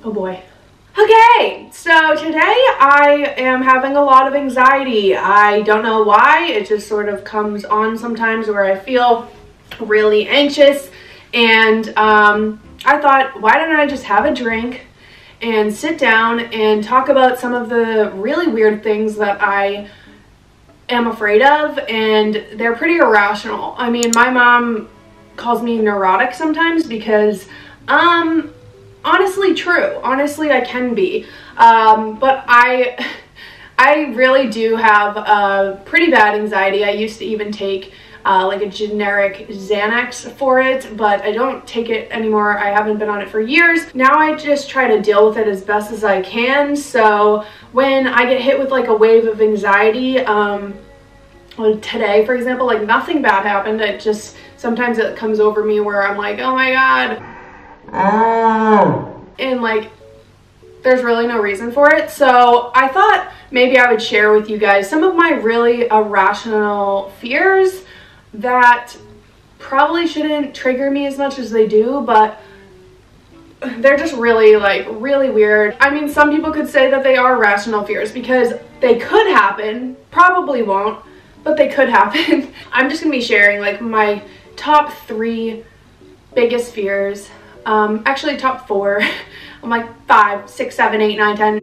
Oh boy. Okay, so today I am having a lot of anxiety. I don't know why, it just sort of comes on sometimes where I feel really anxious, and I thought, why don't I just have a drink and sit down and talk about some of the really weird things that I am afraid of, and they're pretty irrational. I mean, my mom calls me neurotic sometimes because honestly true. Honestly, I can be. But I really do have a pretty bad anxiety. I used to even take like a generic Xanax for it, but I don't take it anymore. I haven't been on it for years. Now I just try to deal with it as best as I can. So when I get hit with like a wave of anxiety, well, today, for example, like nothing bad happened. It just, sometimes it comes over me where I'm like, oh my God. And like, there's really no reason for it. So I thought maybe I would share with you guys some of my really irrational fears that probably shouldn't trigger me as much as they do, but they're just really really weird. I mean, some people could say that they are rational fears because they could happen, probably won't, but they could happen. I'm just gonna be sharing like my top 3 biggest fears. Actually top 4. I'm like 5, 6, 7, 8, 9, 10.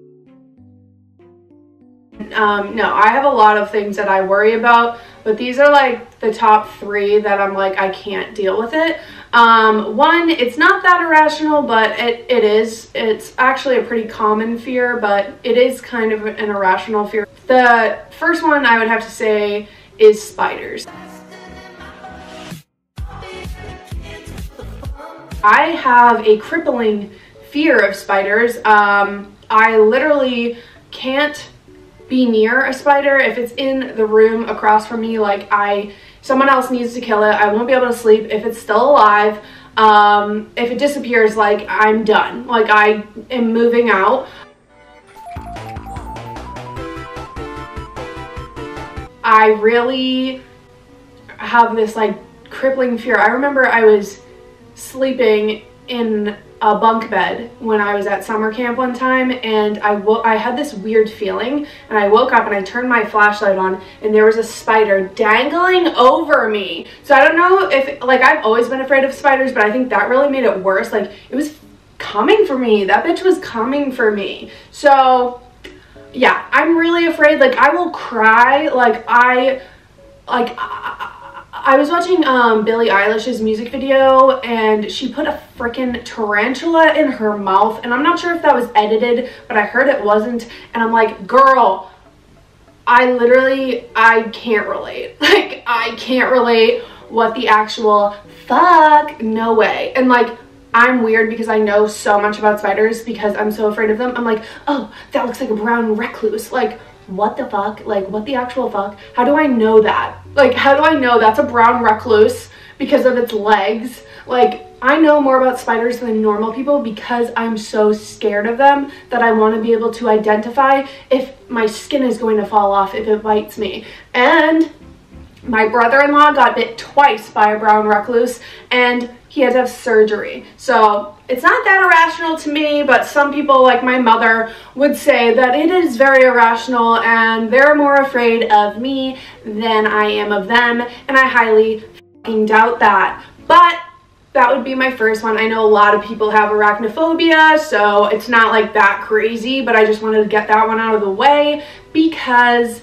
No, I have a lot of things that I worry about, but these are like the top 3 that I'm like, I can't deal with it. One, it's not that irrational, but it is. It's actually a pretty common fear, but it is kind of an irrational fear. The first one I would have to say is spiders. I have a crippling fear of spiders. I literally can't be near a spider. If it's in the room across from me, like someone else needs to kill it. I won't be able to sleep if it's still alive. If it disappears, like I'm done. Like I am moving out. I really have this like crippling fear. I remember I was sleeping in a bunk bed when I was at summer camp one time, and I had this weird feeling, and I woke up and I turned my flashlight on and there was a spider dangling over me. So I don't know if, like, I've always been afraid of spiders, but I think that really made it worse. Like, it was coming for me. That bitch was coming for me. So yeah, I'm really afraid. Like, I will cry. I was watching Billie Eilish's music video, and she put a freaking tarantula in her mouth, and I'm not sure if that was edited, but I heard it wasn't, and I'm like, girl, I can't relate. Like, I can't relate. What the actual fuck? No way. And like, I'm weird because I know so much about spiders because I'm so afraid of them. I'm like, oh, that looks like a brown recluse. Like, what the fuck? Like, what the actual fuck? How do I know that? Like, how do I know that's a brown recluse because of its legs? Like, I know more about spiders than normal people because I'm so scared of them that I want to be able to identify if my skin is going to fall off if it bites me. And my brother-in-law got bit twice by a brown recluse, and he had to have surgery. So it's not that irrational to me, but some people, like my mother, would say that it is very irrational and they're more afraid of me than I am of them, and I highly fucking doubt that. But that would be my first one. I know a lot of people have arachnophobia, so it's not like that crazy, but I just wanted to get that one out of the way because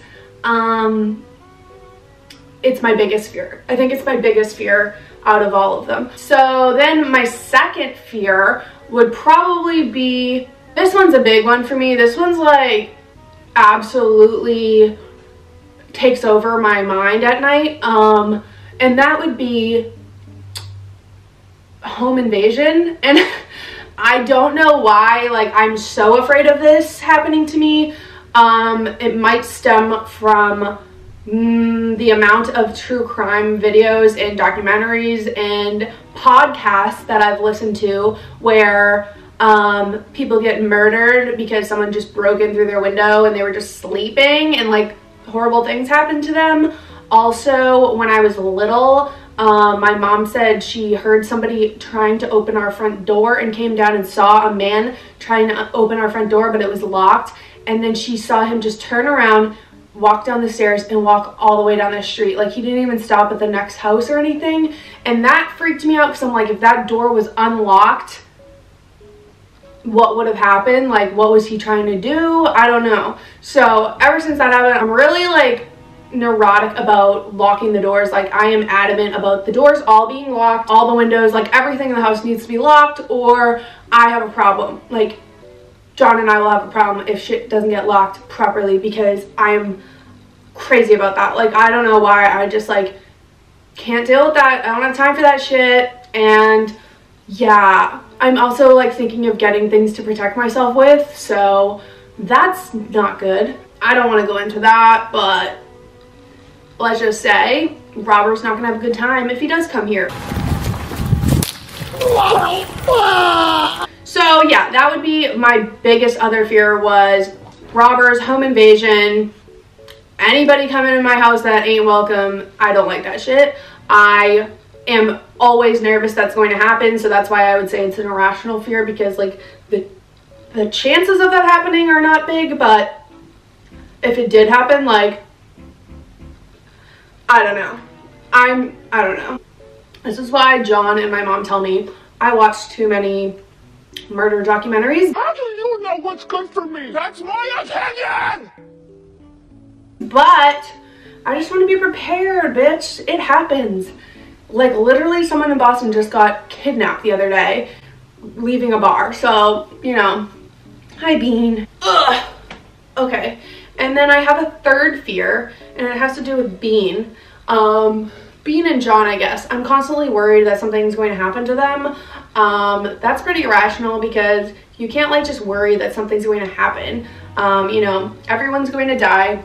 it's my biggest fear. I think it's my biggest fear out of all of them. So then my second fear would probably be, this one's a big one for me. This one's like absolutely takes over my mind at night. And that would be home invasion. And I don't know why, like, I'm so afraid of this happening to me. It might stem from the amount of true crime videos and documentaries and podcasts that I've listened to where people get murdered because someone just broke in through their window and they were just sleeping and like horrible things happened to them. Also, when I was little, My mom said she heard somebody trying to open our front door and came down and saw a man trying to open our front door, but it was locked. And then she saw him just turn around, walk down the stairs, and walk all the way down the street. Like, he didn't even stop at the next house or anything. And that freaked me out because I'm like, if that door was unlocked, what would have happened? Like, what was he trying to do? I don't know. So ever since that happened, I'm really like neurotic about locking the doors. Like, I am adamant about the doors all being locked, all the windows, like everything in the house needs to be locked, or I have a problem. Like, John and I will have a problem if shit doesn't get locked properly, because I'm crazy about that. Like, I don't know why, I just like can't deal with that. I don't have time for that shit. And yeah, I'm also like thinking of getting things to protect myself with, so that's not good. I don't want to go into that, but let's just say Robert's not gonna have a good time if he does come here. So yeah, that would be my biggest other fear, was robbers, home invasion, anybody coming in my house that ain't welcome. I don't like that shit. I am always nervous that's going to happen, so that's why I would say it's an irrational fear, because like the chances of that happening are not big, but if it did happen, like, I don't know. I don't know. This is why John and my mom tell me I watch too many murder documentaries. How do you know what's good for me? That's my opinion! But I just want to be prepared, bitch. It happens. Like, literally someone in Boston just got kidnapped the other day leaving a bar. So, you know, hi Bean. Ugh. Okay. And then I have a third fear, and it has to do with Bean. Bean and John, I guess. I'm constantly worried that something's going to happen to them. That's pretty irrational, because you can't like just worry that something's going to happen. You know, everyone's going to die.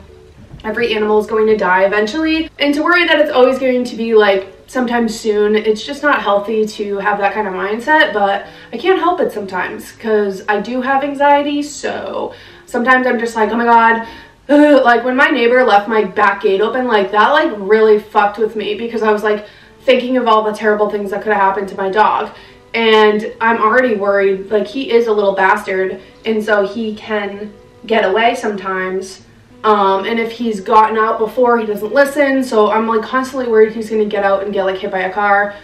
Every animal is going to die eventually. And to worry that it's always going to be like sometime soon, it's just not healthy to have that kind of mindset. But I can't help it sometimes, because I do have anxiety. So sometimes I'm just like, oh my God. Like, when my neighbor left my back gate open, like, that like really fucked with me, because I was like thinking of all the terrible things that could have happened to my dog. And I'm already worried. Like, he is a little bastard, and so he can get away sometimes. And if he's gotten out before, he doesn't listen. So I'm like constantly worried he's gonna get out and get like hit by a car.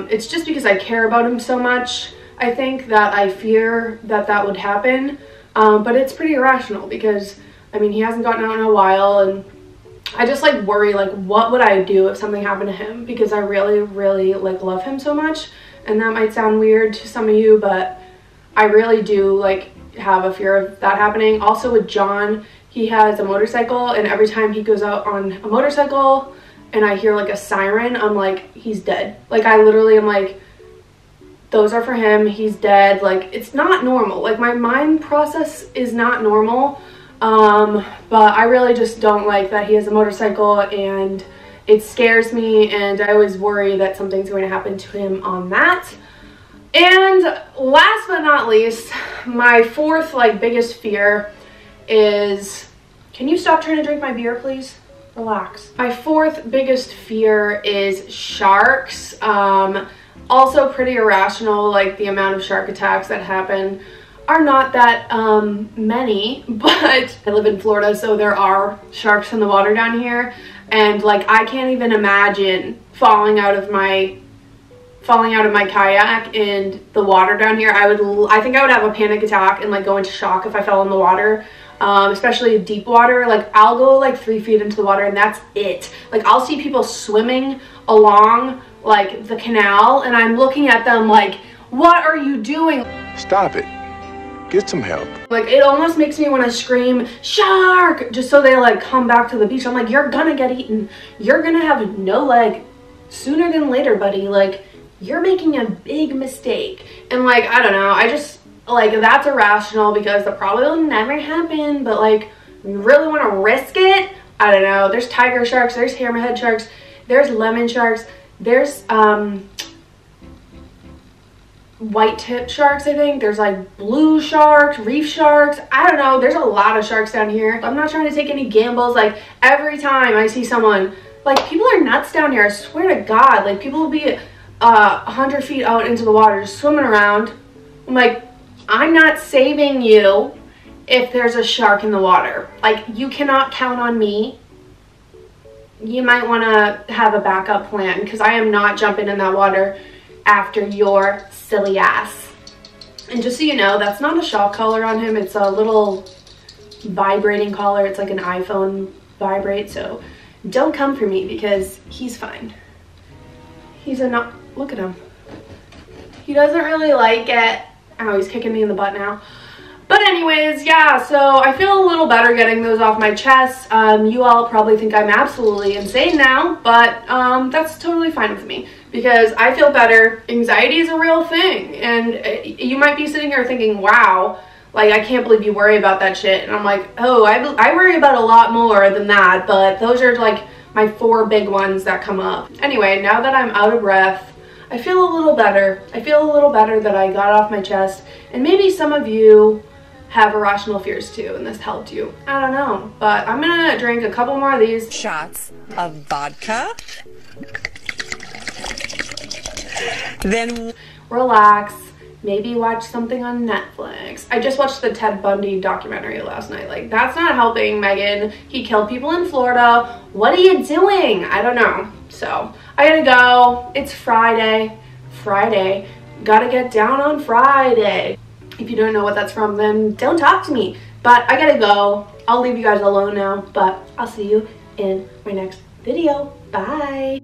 It's just because I care about him so much, I think, that I fear that that would happen. But it's pretty irrational, because I mean, he hasn't gotten out in a while, and I just like worry, like, what would I do if something happened to him, because I really, really like love him so much. And that might sound weird to some of you, but I really do like have a fear of that happening. Also with John, he has a motorcycle, and every time he goes out on a motorcycle and I hear like a siren, I'm like, he's dead. Like, I literally am like, those are for him, he's dead. Like, it's not normal. Like, my mind process is not normal. But I really just don't like that he has a motorcycle, and it scares me, and I always worry that something's going to happen to him on that. And last but not least, my fourth like biggest fear is, can you stop trying to drink my beer, please? Relax. My fourth biggest fear is sharks. Also pretty irrational. Like, the amount of shark attacks that happen are not that many, but I live in Florida, so there are sharks in the water down here, and like, I can't even imagine falling out of my kayak in the water down here. I think I would have a panic attack and like go into shock if I fell in the water, especially deep water. Like, I'll go like 3 feet into the water, and that's it. Like, I'll see people swimming along like the canal, and I'm looking at them like, what are you doing? Stop it. Get some help. Like, it almost makes me want to scream, shark, just so they like come back to the beach. I'm like, you're gonna get eaten. You're gonna have no leg sooner than later, buddy. Like, you're making a big mistake. And like, I don't know, I just like, that's irrational, because that probably will never happen, but like, you really want to risk it? I don't know. There's tiger sharks, there's hammerhead sharks, there's lemon sharks, there's white tip sharks, I think. There's like blue sharks, reef sharks. I don't know. There's a lot of sharks down here. I'm not trying to take any gambles. Like, every time I see someone Like, people are nuts down here, I swear to God. Like, people will be 100 feet out into the water just swimming around. I'm like, I'm not saving you if there's a shark in the water. Like, you cannot count on me. You might want to have a backup plan, because I am not jumping in that water after your silly ass. And just so you know, that's not a shock collar on him. It's a little vibrating collar. It's like an iPhone vibrate, so don't come for me because he's fine. He's a not, look at him. He doesn't really like it. Oh, he's kicking me in the butt now. But anyways, yeah, so I feel a little better getting those off my chest. You all probably think I'm absolutely insane now, but that's totally fine with me because I feel better. Anxiety is a real thing, and you might be sitting here thinking, wow, like, I can't believe you worry about that shit. And I'm like, oh, I worry about a lot more than that, but those are like my 4 big ones that come up. Anyway, now that I'm out of breath, I feel a little better. I feel a little better that I got off my chest, and maybe some of you have irrational fears too, and this helped you. I don't know, but I'm gonna drink a couple more of these shots of vodka. Then relax, maybe watch something on Netflix. I just watched the Ted Bundy documentary last night. Like, that's not helping, Megan. He killed people in Florida. What are you doing? I don't know. So I gotta go. It's Friday. Gotta get down on Friday. If you don't know what that's from, then don't talk to me. But I gotta go. I'll leave you guys alone now, but I'll see you in my next video. Bye.